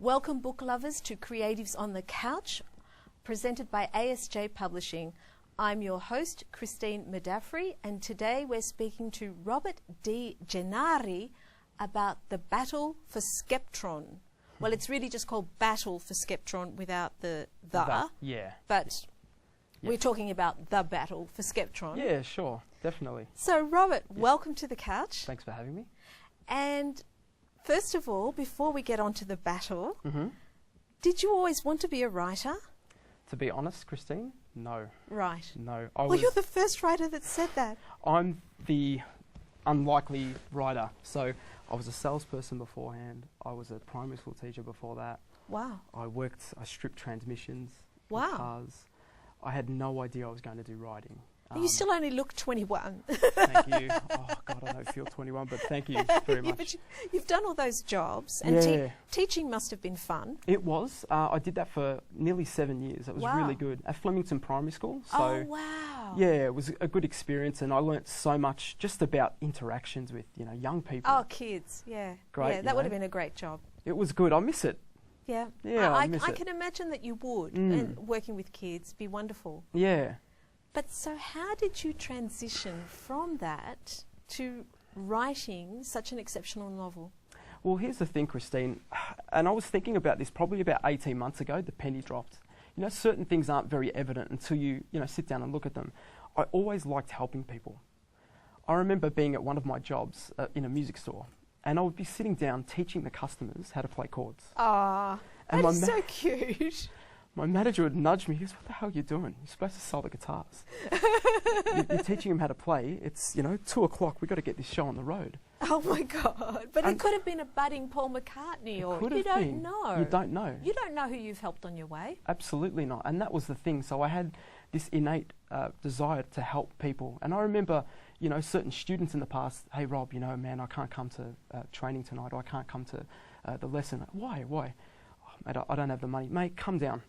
Welcome, book lovers, to Creatives on the Couch, presented by ASJ Publishing. I'm your host, Christine Medafri, and today we're speaking to Robert D Gennari about the battle for Skeptron. Well, it's really just called Battle for Skeptron without the. Yeah. But we're talking about the battle for Skeptron. Yeah, sure, definitely. So, Robert, welcome to the couch. Thanks for having me. And first of all, before we get on to the battle, did you always want to be a writer? To be honest, Christine, no. Right. No. Well, you're the first writer that said that. I'm the unlikely writer. So I was a salesperson beforehand. I was a primary school teacher before that. Wow. I stripped transmissions. Wow. In cars. I had no idea I was going to do writing. You still only look 21. Thank you. Oh, God, I don't feel 21, but thank you very much. But you've done all those jobs, and teaching must have been fun. It was. I did that for nearly 7 years. It was really good. At Flemington Primary School. So oh, wow. Yeah, it was a good experience, and I learnt so much just about interactions with, young people. Oh, kids, yeah. Great. Yeah, that would have been a great job. It was good. I miss it. Yeah. Yeah, I miss it. I can imagine that you would, and working with kids, be wonderful. Yeah. But so how did you transition from that to writing such an exceptional novel? Well, here's the thing, Christine, and I was thinking about this probably about 18 months ago, the penny dropped. Certain things aren't very evident until you sit down and look at them. I always liked helping people. I remember being at one of my jobs in a music store, and I would be sitting down teaching the customers how to play chords. Ah, that is so cute. My manager would nudge me. He goes, "What the hell are you doing? You're supposed to sell the guitars. You're teaching them how to play. It's 2 o'clock. We've got to get this show on the road." Oh my God! But it could have been a budding Paul McCartney, or you don't know. You don't know. You don't know who you've helped on your way. Absolutely not. And that was the thing. So I had this innate desire to help people. And I remember, certain students in the past. Hey, Rob, man, I can't come to training tonight, or I can't come to the lesson. Why? Oh, mate, I don't have the money. Mate, come down.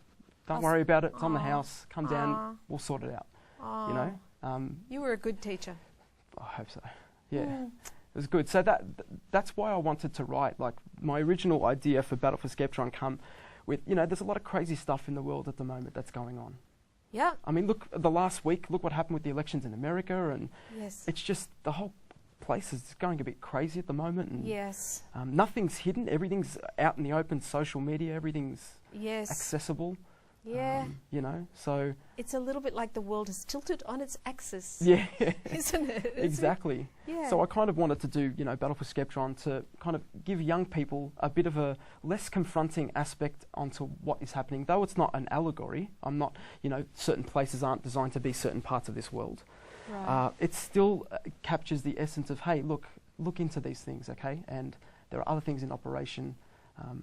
Don't worry about it. It's on the house. Come down. We'll sort it out. You were a good teacher. I hope so. Yeah, it was good. So that's why I wanted to write. Like, my original idea for Battle for Skeptron come with, there's a lot of crazy stuff in the world at the moment that's going on. Yeah. I mean, look, the last week, look what happened with the elections in America, and it's just the whole place is going a bit crazy at the moment. And nothing's hidden. Everything's out in the open. Social media. Everything's accessible. Yeah. So it's a little bit like the world is tilted on its axis. Yeah. Isn't it? Exactly. Yeah. So I kind of wanted to do, Battle for Skeptron to kind of give young people a bit of a less confronting aspect onto what is happening. Though it's not an allegory. I'm not, certain places aren't designed to be certain parts of this world. Right. It still captures the essence of, hey, look into these things, okay? And there are other things in operation.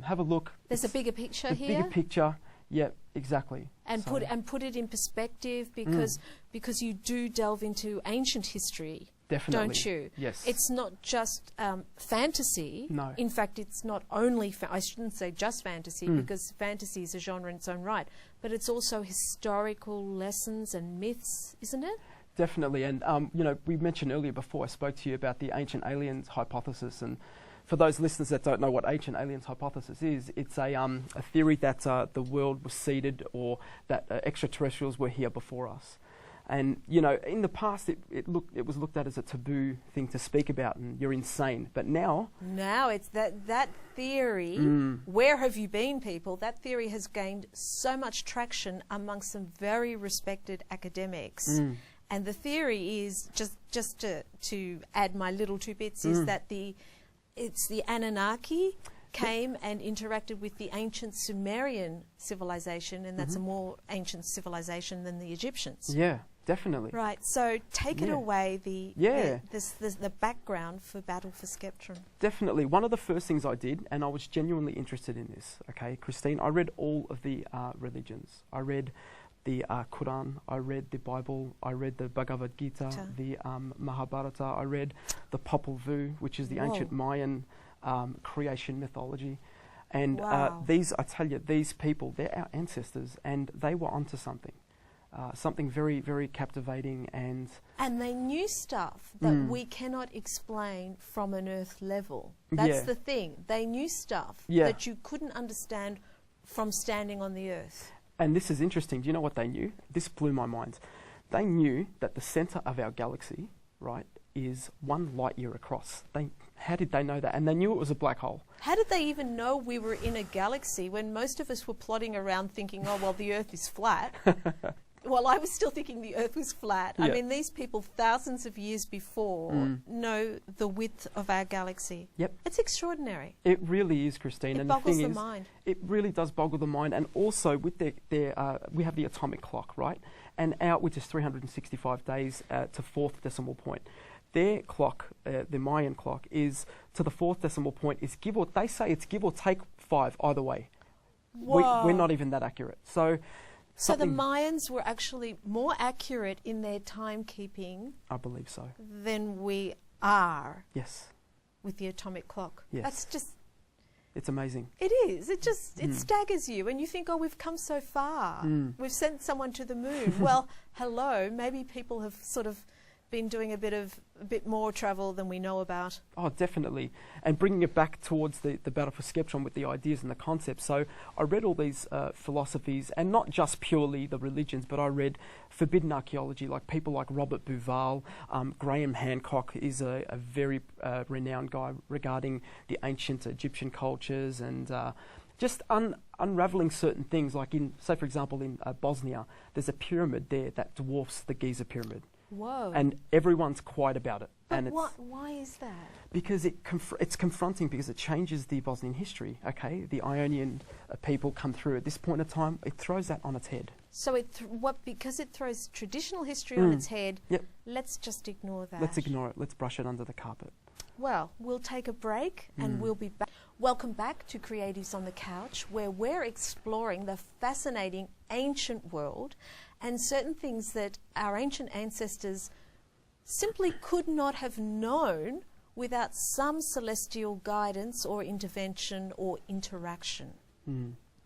Have a look. There's a bigger picture here. Bigger picture. Yeah, exactly. And put it in perspective, because you do delve into ancient history. Definitely. Don't you? Yes. It's not just fantasy. No. In fact, it's not only, I shouldn't say just fantasy, because fantasy is a genre in its own right, but it's also historical lessons and myths, isn't it? Definitely. And, we mentioned earlier before I spoke to you about the ancient aliens hypothesis. And for those listeners that don't know what ancient aliens hypothesis is, it's a theory that the world was seeded, or that extraterrestrials were here before us. And, in the past, it was looked at as a taboo thing to speak about, and you're insane. But now it's that theory, where have you been, people? That theory has gained so much traction amongst some very respected academics. And the theory is, just to add my little 2 bits, is that it's the Anunnaki came and interacted with the ancient Sumerian civilization, and that's a more ancient civilization than the Egyptians. Yeah, definitely. Right. So take it away, the background for Battle for Skeptron. Definitely. One of the first things I did, and I was genuinely interested in this, okay, Christine, I read all of the religions. I read the Quran, I read the Bible, I read the Bhagavad Gita, the Mahabharata, I read the Popol Vuh, which is the ancient Mayan creation mythology. And I tell you, these people, they're our ancestors, and they were onto something. something very, very captivating. And they knew stuff that we cannot explain from an Earth level. That's the thing. They knew stuff that you couldn't understand from standing on the Earth. And this is interesting. Do you know what they knew? This blew my mind. They knew that the centre of our galaxy, right, is 1 light year across. How did they know that? And they knew it was a black hole. How did they even know we were in a galaxy when most of us were plodding around thinking, oh, well, the Earth is flat? Well, I was still thinking the Earth was flat. I mean, these people thousands of years before know the width of our galaxy. Yep. It's extraordinary. It really is, Christine. It boggles the mind. It really does boggle the mind. And also with we have the atomic clock, right? And which is 365 days to 4th decimal point. Their clock, the Mayan clock, is to the 4th decimal point is they say it's give or take 5 either way. We're not even that accurate. So the Mayans were actually more accurate in their timekeeping, I believe so, than we are. Yes. With the atomic clock. Yes. That's just... It's amazing. It is. It staggers you. And you think, oh, we've come so far. We've sent someone to the moon. Well, hello. Maybe people have sort of been doing a bit more travel than we know about. Oh, definitely. And bringing it back towards the battle for Skeptron with the ideas and the concepts. So I read all these philosophies, and not just purely the religions, but I read forbidden archaeology, like people like Robert Bouval. Graham Hancock is a very renowned guy regarding the ancient Egyptian cultures and just unravelling certain things. Like say for example in Bosnia, there's a pyramid there that dwarfs the Giza pyramid. Whoa. And everyone's quiet about it. But why is that? Because it's confronting, because it changes the Bosnian history, okay? The Ionian people come through at this point in time, it throws that on its head. So because it throws traditional history on its head, let's just ignore that. Let's ignore it. Let's brush it under the carpet. Well, we'll take a break and we'll be back. Welcome back to Creatives on the Couch, where we're exploring the fascinating ancient world and certain things that our ancient ancestors simply could not have known without some celestial guidance or intervention or interaction.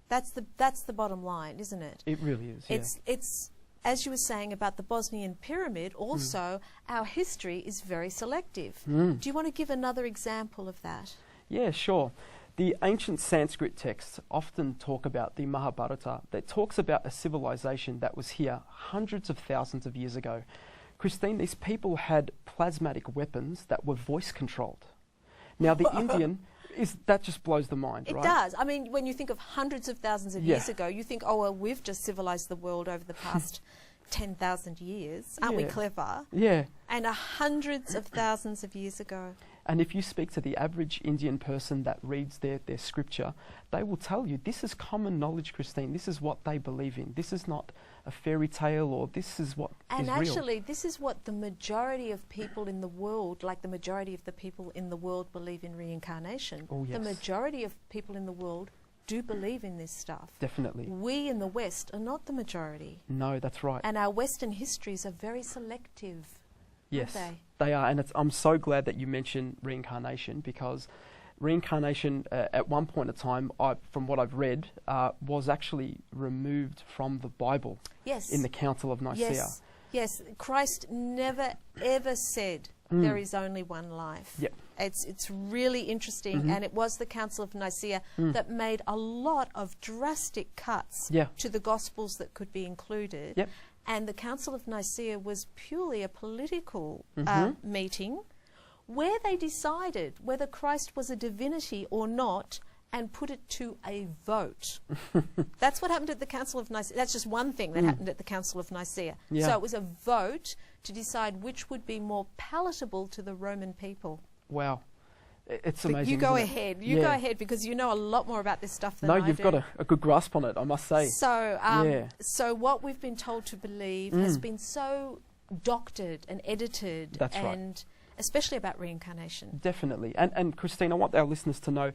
That's the bottom line, isn't it? It really is. It's as you were saying about the Bosnian pyramid, also our history is very selective. Do you want to give another example of that? Yeah, sure. The ancient Sanskrit texts often talk about the Mahabharata, that talks about a civilization that was here hundreds of thousands of years ago. Christine, these people had plasmatic weapons that were voice controlled. Now the Indian, that just blows the mind, right? It does. I mean, when you think of hundreds of thousands of years ago, you think, oh, well, we've just civilized the world over the past 10,000 years. Aren't we clever? Yeah. And hundreds of thousands of years ago. And if you speak to the average Indian person that reads their scripture, they will tell you this is common knowledge, Christine. This is what they believe in. This is not a fairy tale, or this is what is real. And actually, this is what the majority of people in the world, like the majority of the people in the world, believe in reincarnation. Oh, yes. The majority of people in the world do believe in this stuff. Definitely. We in the West are not the majority. No, that's right. And our Western histories are very selective. Yes, aren't they are. And I'm so glad that you mentioned reincarnation, because reincarnation at one point in time, from what I've read, was actually removed from the Bible. Yes. In the Council of Nicaea. Yes. Yes. Christ never ever said there is only one life. Yep. It's really interesting, and it was the Council of Nicaea that made a lot of drastic cuts to the Gospels that could be included. Yep. And the Council of Nicaea was purely a political meeting where they decided whether Christ was a divinity or not and put it to a vote. That's what happened at the Council of Nicaea. That's just one thing that happened at the Council of Nicaea. Yeah. So it was a vote to decide which would be more palatable to the Roman people. Wow. It's amazing. You go ahead. You go ahead, because you know a lot more about this stuff than I do. No, you've got a good grasp on it, I must say. So, so what we've been told to believe has been so doctored and edited. That's and especially about reincarnation. Definitely. And Christine, I want our listeners to know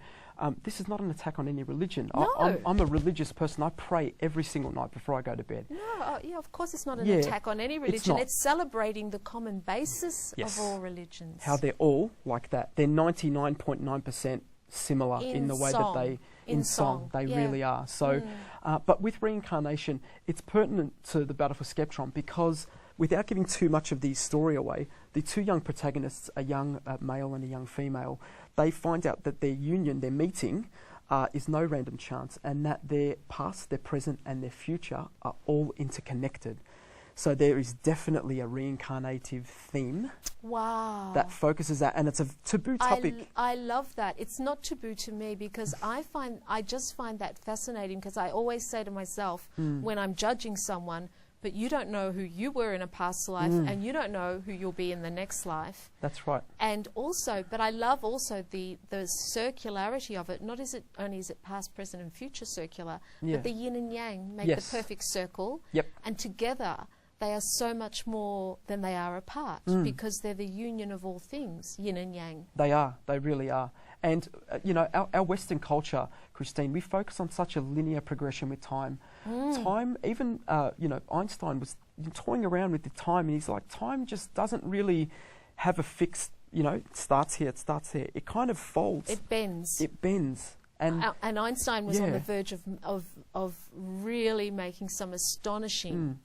this is not an attack on any religion. No. I'm a religious person. I pray every single night before I go to bed. No, yeah, of course it's not an attack on any religion. It's celebrating the common basis of all religions. How they're all like that. They're 99.9% similar in the way that they... In song. They really are. So But with reincarnation, it's pertinent to the battle for Skeptron because, without giving too much of the story away, the two young protagonists, a young male and a young female, they find out that their union, their meeting, is no random chance, and that their past, their present, and their future are all interconnected. So there is definitely a reincarnative theme. Wow. That focuses that, and it's a taboo topic. I love that. It's not taboo to me because I just find that fascinating, because I always say to myself when I'm judging someone, but you don't know who you were in a past life and you don't know who you'll be in the next life. That's right. And also, but I love also the circularity of it. Not only is it past, present and future circular, but the yin and yang make the perfect circle. Yep. And together they are so much more than they are apart because they're the union of all things, yin and yang. They are. They really are. And, you know, our Western culture, Christine, we focus on such a linear progression with time. Time, even, you know, Einstein was toying around with the time, and he's like, time just doesn't really have a fixed, you know, it starts here, it starts there. It kind of folds. It bends. It bends. And Einstein was on the verge of really making some astonishing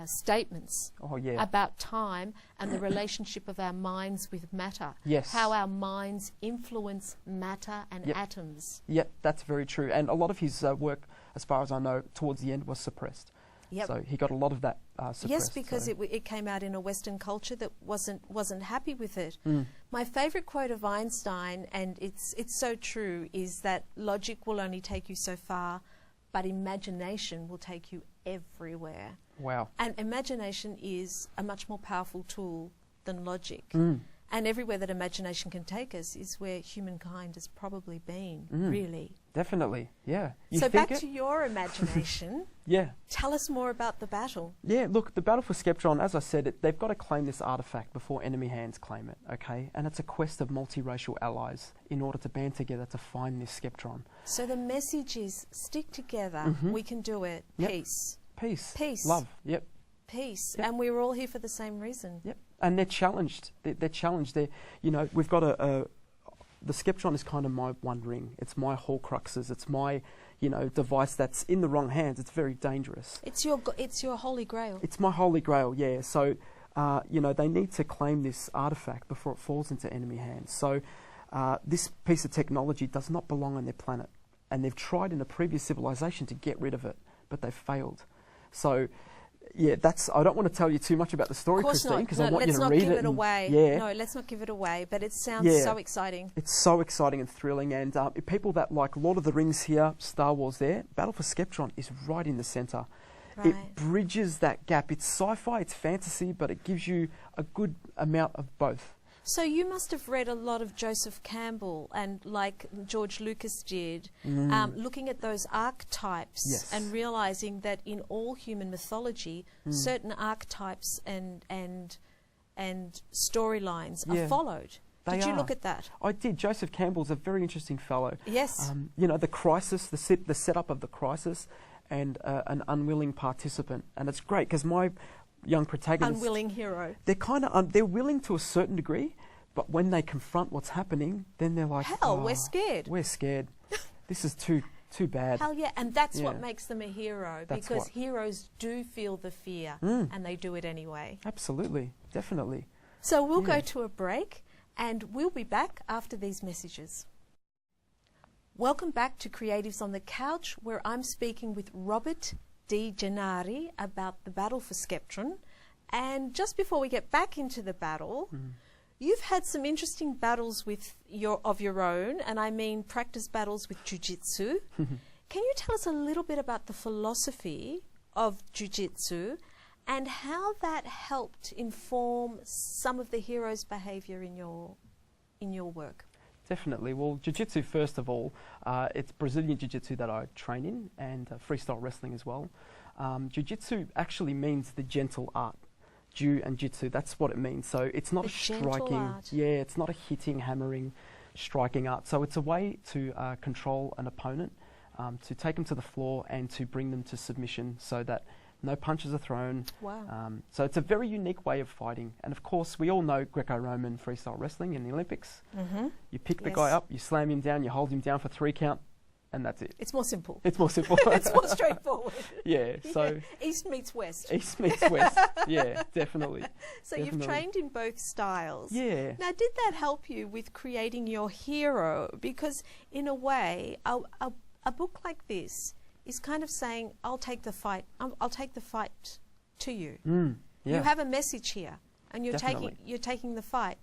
statements about time and the relationship of our minds with matter. Yes. How our minds influence matter and atoms. Yep, that's very true. And a lot of his work, as far as I know, towards the end was suppressed. Yep. So he got a lot of that suppressed. Yes, because it came out in a Western culture that wasn't happy with it. My favourite quote of Einstein, and it's so true, is that logic will only take you so far, but imagination will take you everywhere. Wow. And imagination is a much more powerful tool than logic. And everywhere that imagination can take us is where humankind has probably been, really. Definitely, yeah. So back to your imagination. Yeah. Tell us more about the battle. Yeah, look, the battle for Skeptron, as I said, they've got to claim this artefact before enemy hands claim it, okay? And it's a quest of multiracial allies in order to band together to find this Skeptron. So the message is, stick together, we can do it, peace. Peace. Peace. Love, Peace. And we were all here for the same reason. And they're challenged. They're challenged. You know, we've got the Skeptron is kind of my one ring. It's my Horcruxes. It's my, you know, device that's in the wrong hands. It's very dangerous. It's your holy grail. It's my holy grail, yeah. So, you know, they need to claim this artifact before it falls into enemy hands. So, this piece of technology does not belong on their planet. And they've tried in a previous civilization to get rid of it, but they've failed. So, yeah, I don't want to tell you too much about the story, Christine, because I want you to read it. Let's not give it away. Yeah. No, let's not give it away, but it sounds so exciting. It's so exciting and thrilling, and people that like Lord of the Rings here, Star Wars there, Battle for Skeptron is right in the centre. Right. It bridges that gap. It's sci-fi, it's fantasy, but it gives you a good amount of both. So you must have read a lot of Joseph Campbell and like George Lucas did, looking at those archetypes and realising that in all human mythology, certain archetypes and storylines are followed. Did you look at that? I did. Joseph Campbell's a very interesting fellow. Yes. You know, the crisis, the setup of the crisis, and an unwilling participant, and it's great because my young protagonists, unwilling hero, they're kind of they're willing to a certain degree, but when they confront what's happening, then they're like, hell, we're scared. We're scared. This is too bad. Hell yeah, and that's what makes them a hero, because heroes do feel the fear and they do it anyway. Absolutely, definitely. So we'll go to a break and we'll be back after these messages. Welcome back to Creatives on the Couch, where I'm speaking with Robert D Gennari about the battle for Skeptron. And just before we get back into the battle, you've had some interesting battles of your own, and I mean practice battles with jiu-jitsu. Can you tell us a little bit about the philosophy of jiu-jitsu and how that helped inform some of the heroes' behaviour in your work? Definitely. Well, jiu-jitsu, first of all, it's Brazilian jiu-jitsu that I train in, and freestyle wrestling as well. Jiu-jitsu actually means the gentle art. Jiu and jitsu, that's what it means. So it's not a striking, it's not a hitting, hammering, striking art. So it's a way to control an opponent, to take them to the floor and to bring them to submission so that No punches are thrown. Wow. So it's a very unique way of fighting. And of course, we all know Greco-Roman freestyle wrestling in the Olympics. Mm-hmm. You pick the guy up, you slam him down, you hold him down for 3 count, and that's it. It's more simple. It's more simple. It's more straightforward. Yeah, so... East meets West. East meets West. Yeah, definitely. So definitely. you've trained in both styles. Yeah. Now, did that help you with creating your hero? Because in a way, a book like this is kind of saying, I'll take the fight. I'll take the fight to you. Yeah. You have a message here, and you're Definitely. taking the fight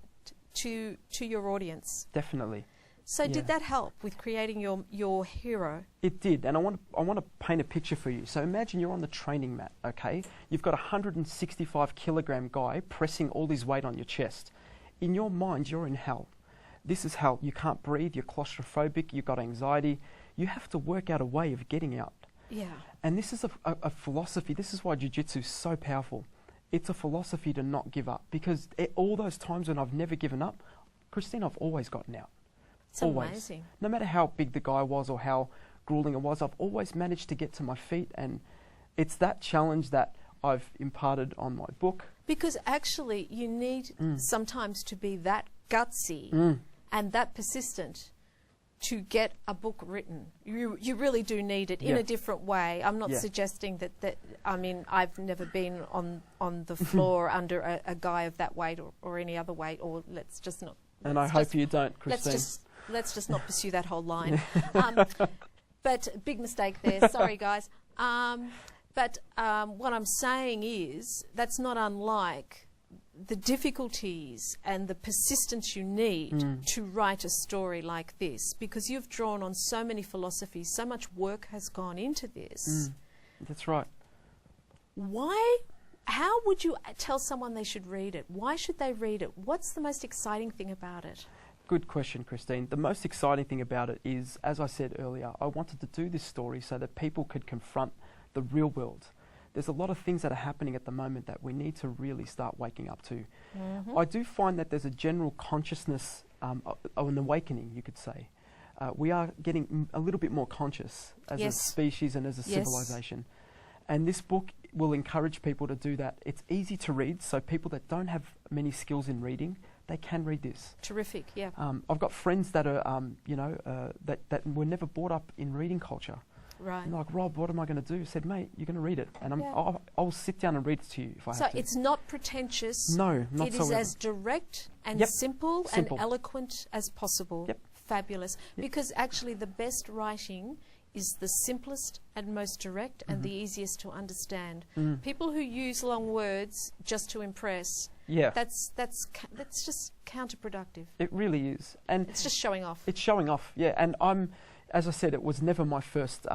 to your audience. Definitely. So did that help with creating your hero? It did, and I want to paint a picture for you. So imagine you're on the training mat, okay? You've got a 165 kilogram guy pressing all his weight on your chest. In your mind, you're in hell. This is hell. You can't breathe, you're claustrophobic, you've got anxiety. You have to work out a way of getting out. Yeah. And this is a philosophy. This is why jiu-jitsu is so powerful. It's a philosophy to not give up, because all those times when I've never given up, Christine, I've always gotten out. It's always. amazing. No matter how big the guy was or how grueling it was, I've always managed to get to my feet, and it's that challenge that I've imparted on my book. Because actually you need sometimes to be that gutsy and that persistent to get a book written. You really do need it in a different way. I'm not suggesting that I mean, I've never been on the floor under a guy of that weight or any other weight, or let's just not. And I hope you don't, Christine. Let's just not pursue that whole line. But big mistake there. Sorry, guys. But what I'm saying is that's not unlike the difficulties and the persistence you need to write a story like this, because you've drawn on so many philosophies, so much work has gone into this. That's right. How would you tell someone they should read it? Why should they read it? What's the most exciting thing about it? Good question, Christine. The most exciting thing about it is, as I said earlier, I wanted to do this story so that people could confront the real world. There's a lot of things that are happening at the moment that we need to really start waking up to. I do find that there's a general consciousness, an awakening, you could say. We are getting a little bit more conscious as a species and as a civilization. And this book will encourage people to do that. It's easy to read, so people that don't have many skills in reading, they can read this. Terrific, yeah. I've got friends that are, that were never brought up in reading culture. Right. And like, Rob, what am I going to do? I said, mate, you're going to read it. And I'll sit down and read it to you if I have to. So it's not pretentious. No, not It so is ever. as direct and simple and eloquent as possible. Yep. Fabulous. Because actually the best writing is the simplest and most direct and the easiest to understand. People who use long words just to impress, that's just counterproductive. It really is. And it's just showing off. It's showing off, yeah. And as I said, it was never my first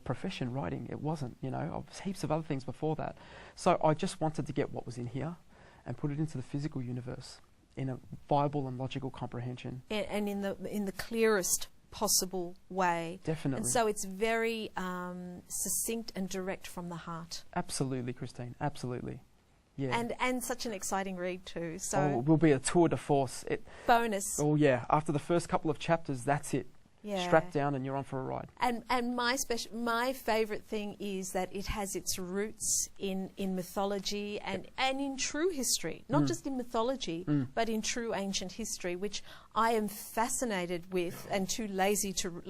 profession, writing. It wasn't, I was heaps of other things before that. So I just wanted to get what was in here and put it into the physical universe in a viable and logical comprehension. And in the clearest possible way. Definitely. And so it's very succinct and direct from the heart. Absolutely, Christine. Absolutely. Yeah. And such an exciting read too. So it will be a tour de force. Bonus. Oh yeah. After the first couple of chapters, that's it. Yeah. Strap down and you're on for a ride. And my favourite thing is that it has its roots in mythology and in true history, not just in mythology, but in true ancient history, which I am fascinated with and too lazy to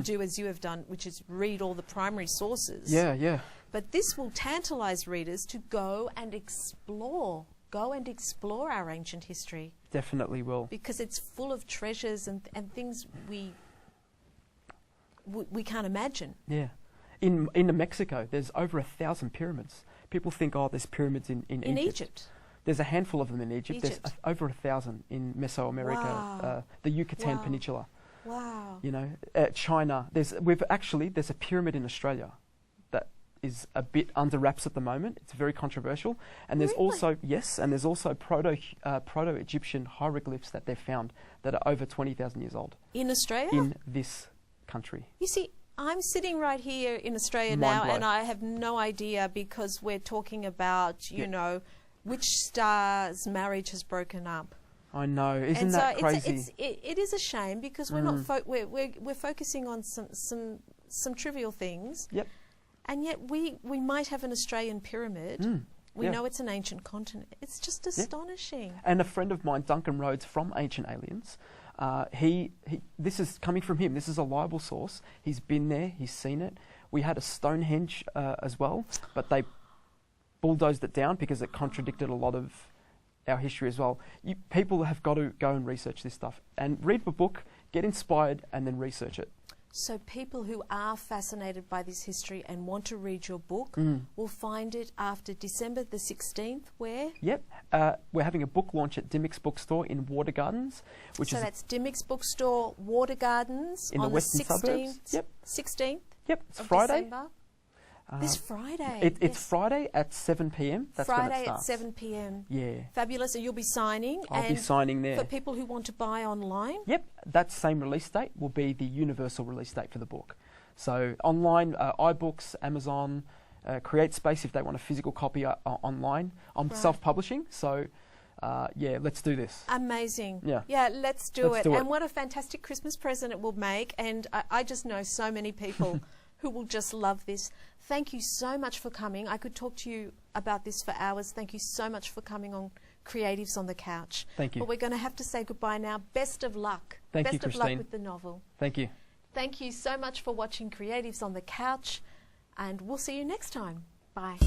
do as you have done, which is read all the primary sources. Yeah, yeah. But this will tantalise readers to go and explore our ancient history. Definitely will. Because it's full of treasures and things we can't imagine. Yeah. In New Mexico, there's over 1,000 pyramids. People think, there's pyramids in Egypt. There's a handful of them in Egypt. There's over 1,000 in Mesoamerica, the Yucatan Peninsula. Wow. China. There's a pyramid in Australia that is a bit under wraps at the moment. It's very controversial. And there's also proto-Egyptian hieroglyphs that they've found that are over 20,000 years old. In Australia? In this country. You see, I'm sitting right here in Australia now, and I have no idea, because we're talking about, which star's marriage has broken up. I know, isn't that crazy? It is a shame, because we're not we're focusing on some trivial things. Yep. And yet we might have an Australian pyramid. We know it's an ancient continent. It's just astonishing. And a friend of mine, Duncan Rhodes from Ancient Aliens, this is coming from him. This is a reliable source. He's been there. He's seen it. We had a Stonehenge as well, but they bulldozed it down because it contradicted a lot of our history as well. People have got to go and research this stuff and read the book, get inspired, and then research it. So people who are fascinated by this history and want to read your book will find it after December the 16th, where? Yep. We're having a book launch at Dimmick's Bookstore in Water Gardens. So that's Dimmick's Bookstore, Water Gardens, in on the western 16th, suburbs. Yep. 16th Yep, it's Friday. December. This Friday. It's Friday at 7 p.m. That's when it Friday starts. at 7 p.m. Yeah. Fabulous. And you'll be signing. I'll be signing there. For people who want to buy online? Yep. That same release date will be the universal release date for the book. So online, iBooks, Amazon, CreateSpace if they want a physical copy online. I'm self-publishing, so let's do this. Amazing. Yeah, let's do it. And what a fantastic Christmas present it will make. And I just know so many people who will just love this. Thank you so much for coming. I could talk to you about this for hours. Thank you so much for coming on Creatives on the Couch. Thank you. But we're going to have to say goodbye now. Best of luck. Thank you, Best of Christine. luck with the novel. Thank you. Thank you so much for watching Creatives on the Couch, and we'll see you next time. Bye.